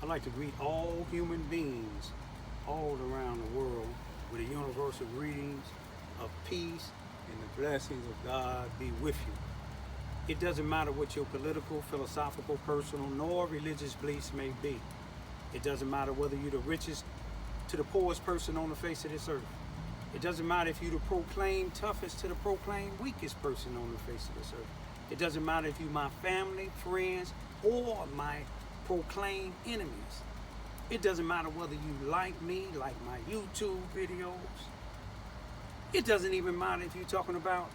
I'd like to greet all human beings all around the world with the universal greetings of peace and the blessings of God be with you. It doesn't matter what your political, philosophical, personal, nor religious beliefs may be. It doesn't matter whether you're the richest to the poorest person on the face of this earth. It doesn't matter if you're the proclaimed toughest to the proclaimed weakest person on the face of this earth. It doesn't matter if you're my family, friends, or my proclaimed enemies. It doesn't matter whether you like me, like my YouTube videos. It doesn't even matter if you're talking about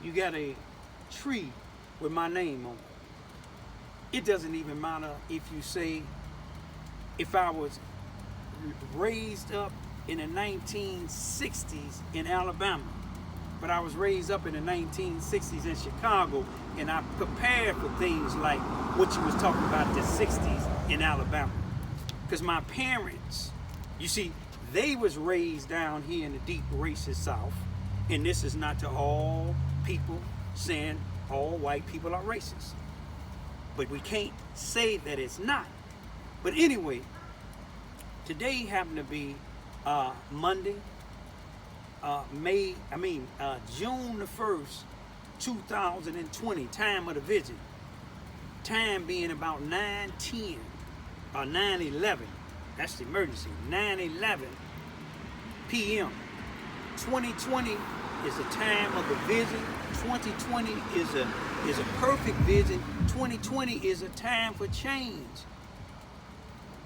you got a tree with my name on it. It doesn't even matter if you say, if I was raised up in the 1960s in Alabama, but I was raised up in the 1960s in Chicago, and I prepared for things like what you was talking about the 60s in Alabama. Because my parents, you see, they was raised down here in the deep racist South, and this is not to all people saying all white people are racist. But we can't say that it's not. But anyway, today happened to be Monday, June the 1st, 2020, time of the visit. Time being about 9:10 or 9:11. That's the emergency. 9:11 p.m. 2020 is the time of the visit. 2020 is a perfect visit. 2020 is a time for change.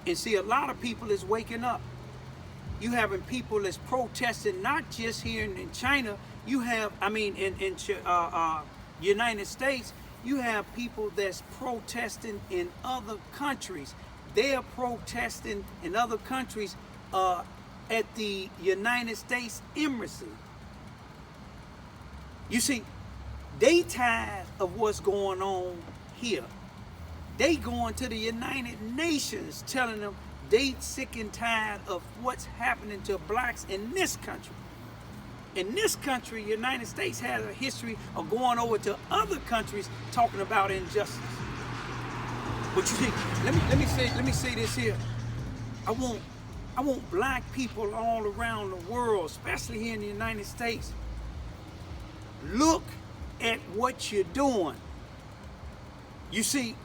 And see, a lot of people is waking up. You having people that's protesting, not just here in China. You have, in United States, you have people that's protesting in other countries. They are protesting in other countries at the United States Embassy. You see, they tired of what's going on here. They going to the United Nations telling them they sick and tired of what's happening to blacks in this country. In this country, United States has a history of going over to other countries talking about injustice. But you see, let me say this here. I want black people all around the world, especially here in the United States, look at what you're doing. You see,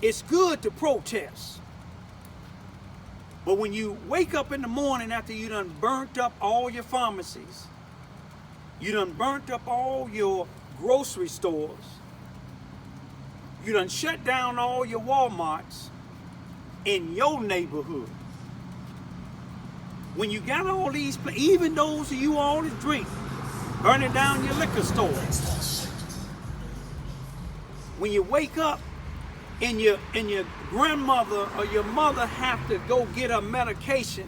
it's good to protest. But when you wake up in the morning after you done burnt up all your pharmacies, you done burnt up all your grocery stores, you done shut down all your Walmarts in your neighborhood. When you got all these, even those of you all that drink, burning down your liquor stores. When you wake up and your grandmother or your mother have to go get her medication,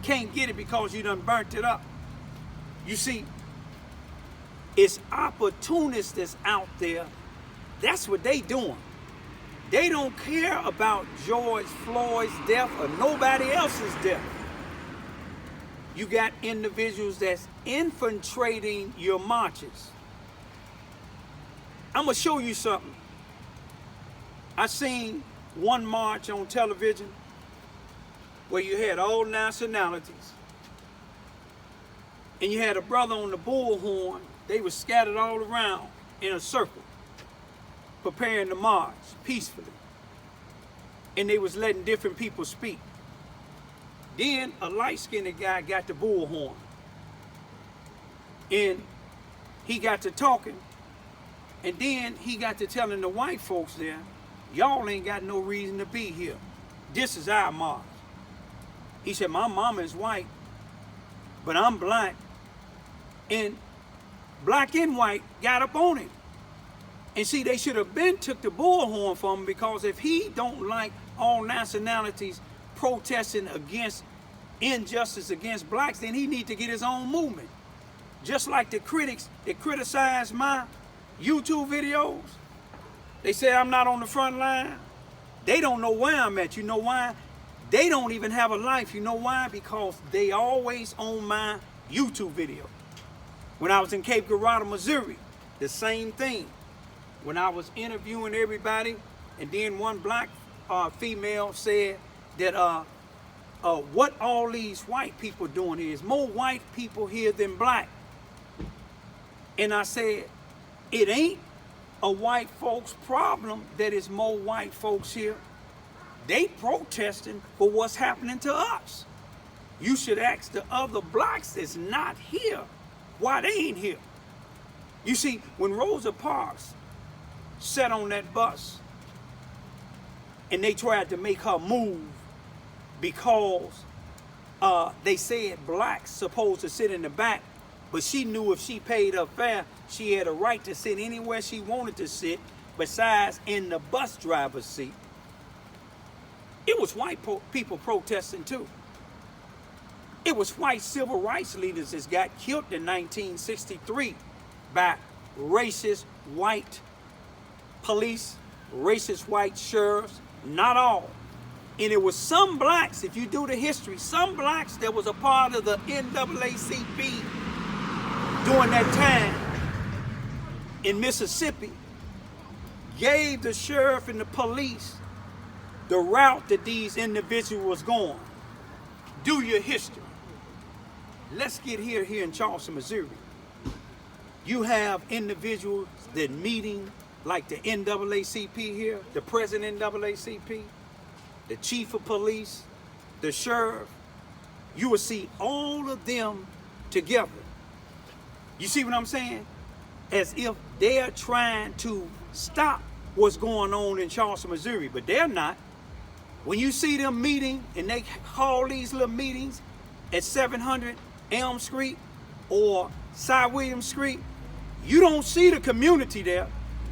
can't get it because you done burnt it up. You see, it's opportunists that's out there. That's what they doing. They don't care about George Floyd's death or nobody else's death. You got individuals that's infiltrating your marches. I'm gonna show you something. I seen one march on television where you had all nationalities, and you had a brother on the bullhorn. They were scattered all around in a circle, preparing to march peacefully, and they was letting different people speak. Then a light-skinned guy got the bullhorn, and he got to talking, and then he got to telling the white folks there, y'all ain't got no reason to be here. This is our march. He said, my mama is white, but I'm black. And black and white got up on him. And see, they should have been took the bullhorn from him, because if he don't like all nationalities protesting against injustice against blacks, then he need to get his own movement. Just like the critics that criticize my YouTube videos, they say I'm not on the front line. They don't know where I'm at. You know why? They don't even have a life. You know why? Because they always on my YouTube video. When I was in Cape Girardeau, Missouri, the same thing. When I was interviewing everybody And then one black female said that what all these white people doing here is more white people here than black. And I said, it ain't a white folks problem that is more white folks here. They protesting for what's happening to us. You should ask the other blacks that's not here why they ain't here. You see, when Rosa Parks sat on that bus and they tried to make her move because they said blacks supposed to sit in the back, but she knew if she paid her fare, she had a right to sit anywhere she wanted to sit besides in the bus driver's seat. It was white people protesting too. It was white civil rights leaders that got killed in 1963 by racist white police, racist white sheriffs, not all. And it was some blacks, if you do the history, some blacks that was a part of the NAACP during that time in Mississippi gave the sheriff and the police the route that these individuals was going. Do your history. Let's get here in Charleston, Missouri. You have individuals that meeting like the NAACP here, the president NAACP, the chief of police, the sheriff. You will see all of them together. You see what I'm saying? As if they're trying to stop what's going on in Charleston, Missouri, but they're not. When you see them meeting and they call these little meetings at 700 Elm Street or Cy Williams Street, you don't see the community there.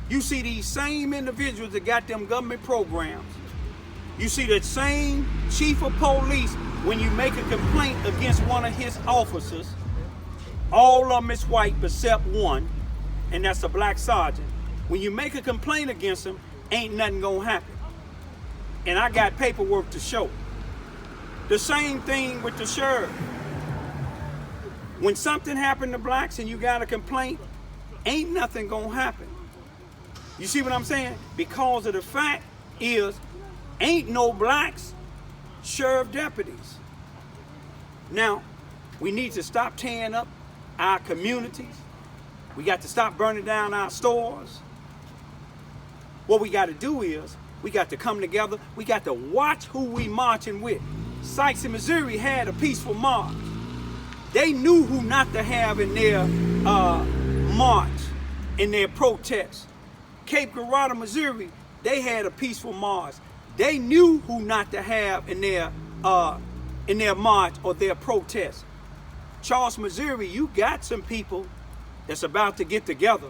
You see these same individuals that got them government programs. You see that same chief of police when you make a complaint against one of his officers. All of them is white except one, and that's a black sergeant. When you make a complaint against him, ain't nothing gonna happen. And I got paperwork to show. The same thing with the sheriff. When something happened to blacks and you got a complaint, ain't nothing gonna happen. You see what I'm saying? Because of the fact is, ain't no blacks sheriff deputies. Now, we need to stop tearing up our communities. We got to stop burning down our stores. What we got to do is, we got to come together. We got to watch who we marching with. Sykes in Missouri had a peaceful march. They knew who not to have in their march, in their protest. Cape Girardeau, Missouri, they had a peaceful march. They knew who not to have in their march or their protest. Charleston, Missouri, you got some people that's about to get together,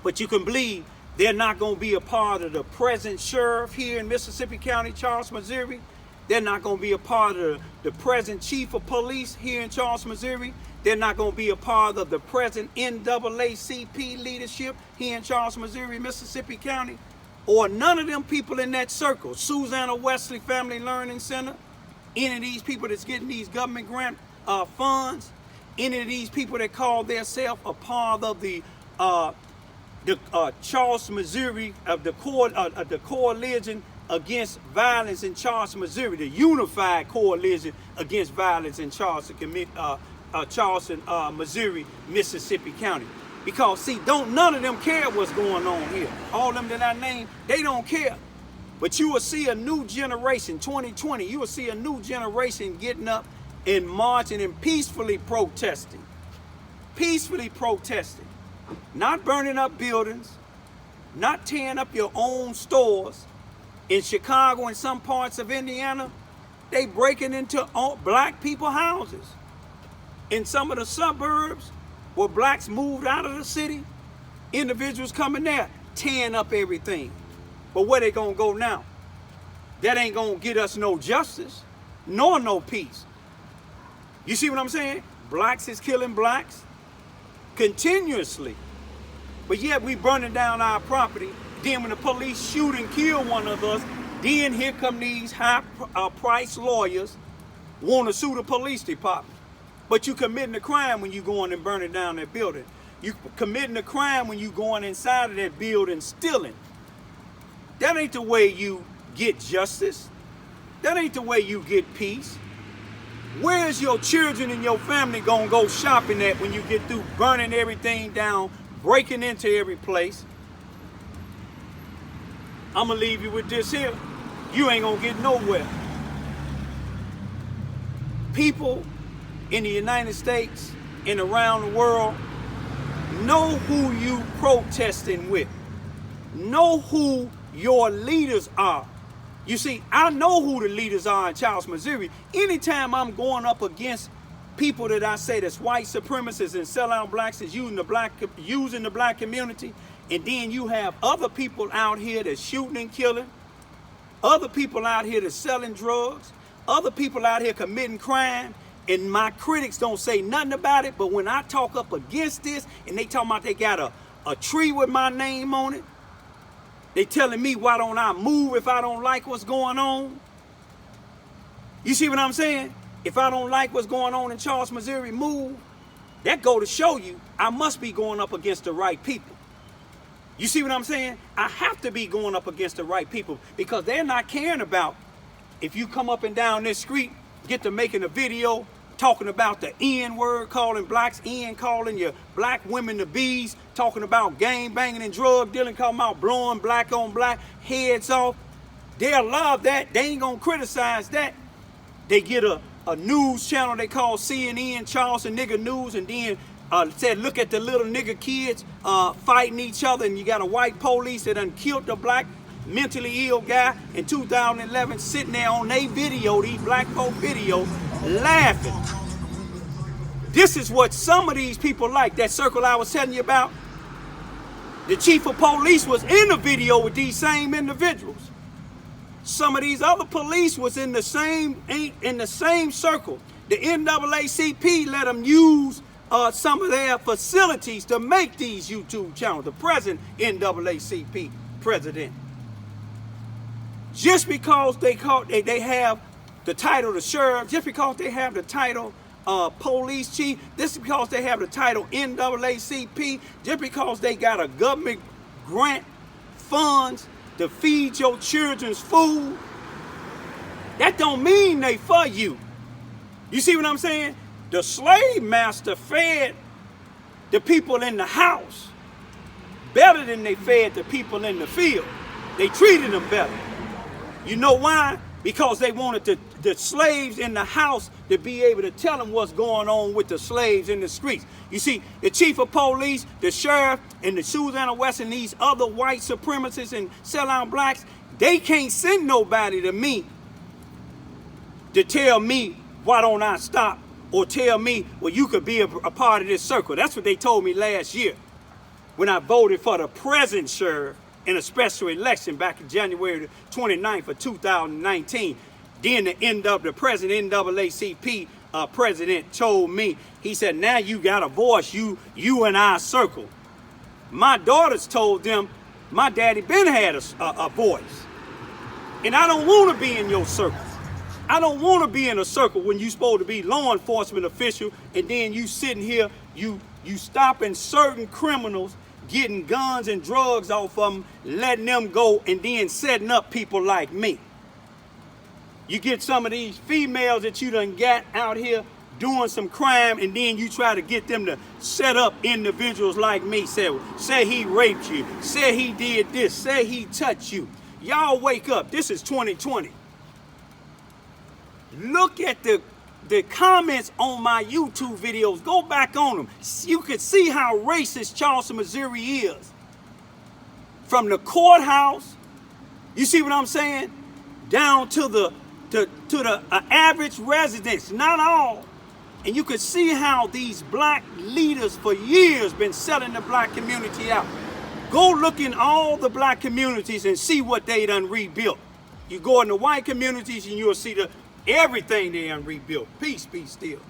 but you can believe they're not going to be a part of the present sheriff here in Mississippi County, Charleston, Missouri. They're not going to be a part of the present chief of police here in Charleston, Missouri. They're not going to be a part of the present NAACP leadership here in Charleston, Missouri, Mississippi County, or none of them people in that circle. Susanna Wesley Family Learning Center, any of these people that's getting these government grant funds, any of these people that call themselves a part of the Charleston, Missouri, of the coalition against violence in Charleston, Missouri, the unified coalition against violence in Charleston, Missouri, Mississippi County. Because see, none of them care what's going on here. All them that I named, they don't care. But you will see a new generation, 2020, you will see a new generation getting up and marching and peacefully protesting. Peacefully protesting. Not burning up buildings, not tearing up your own stores. In Chicago and some parts of Indiana, they breaking into black people houses. In some of the suburbs where blacks moved out of the city, individuals coming there, tearing up everything. But where they gonna go now? That ain't gonna get us no justice, nor no peace. You see what I'm saying? Blacks is killing blacks continuously. But yet we burning down our property. Then when the police shoot and kill one of us, then here come these high-priced lawyers want to sue the police department. But you committing a crime when you going and burning down that building. You committing a crime when you going inside of that building stealing. That ain't the way you get justice. That ain't the way you get peace. Where's your children and your family gonna go shopping at when you get through burning everything down, breaking into every place? I'm gonna leave you with this here. You ain't gonna get nowhere. People in the United States and around the world, know who you protesting with. Know who your leaders are. You see, I know who the leaders are in Charles, Missouri. Anytime I'm going up against people that I say that's white supremacists and sellout blacks that's using the black community, and then you have other people out here that's shooting and killing, other people out here that's selling drugs, other people out here committing crime, and my critics don't say nothing about it, but when I talk up against this and they talking about they got a tree with my name on it, they telling me why don't I move if I don't like what's going on? You see what I'm saying? If I don't like what's going on in Charles, Missouri, move. That go to show you I must be going up against the right people. You see what I'm saying? I have to be going up against the right people because they're not caring about if you come up and down this street, get to making a video talking about the N word, calling blacks N, calling your black women the B's, talking about gang banging and drug dealing, talking about blowing black on black heads off. They'll love that. They ain't gonna criticize that. They get a news channel they call CNN, Charleston Nigga News, and then said, look at the little nigga kids fighting each other, and you got a white police that done killed the black mentally ill guy in 2011 sitting there on their video, these black folk videos, laughing. This is what some of these people like. That circle I was telling you about, the chief of police was in the video with these same individuals. Some of these other police was in the same circle. The NAACP let them use some of their facilities to make these YouTube channels. The present NAACP president. Just because they have the title of sheriff, just because they have the title police chief, just because they have the title NAACP, just because they got a government grant funds to feed your children's food, that don't mean they for you. You see what I'm saying? The slave master fed the people in the house better than they fed the people in the field. They treated them better. You know why? Because they wanted the slaves in the house to be able to tell them what's going on with the slaves in the streets. You see, the chief of police, the sheriff, and the Susanna West and these other white supremacists and sellout blacks, they can't send nobody to me to tell me why don't I stop, or tell me, well, you could be a part of this circle. That's what they told me last year when I voted for the present sheriff in a special election back in January 29th of 2019. Then the present NAACP president told me, he said, now you got a voice, you in our circle. My daughters told them, my daddy been had a voice. And I don't want to be in your circle. I don't want to be in a circle when you supposed to be law enforcement official, and then you sitting here, you stopping certain criminals, getting guns and drugs off of them, letting them go, and then setting up people like me. You get some of these females that you done got out here doing some crime, and then you try to get them to set up individuals like me. Say he raped you, say he did this, say he touched you. Y'all wake up. This is 2020. Look at the comments on my YouTube videos. Go back on them. You can see how racist Charleston, Missouri is. From the courthouse, you see what I'm saying? Down to the average residents, not all. And you can see how these black leaders for years been selling the black community out. Go look in all the black communities and see what they done rebuilt. You go in the white communities and you'll see everything they done rebuilt. Peace be still.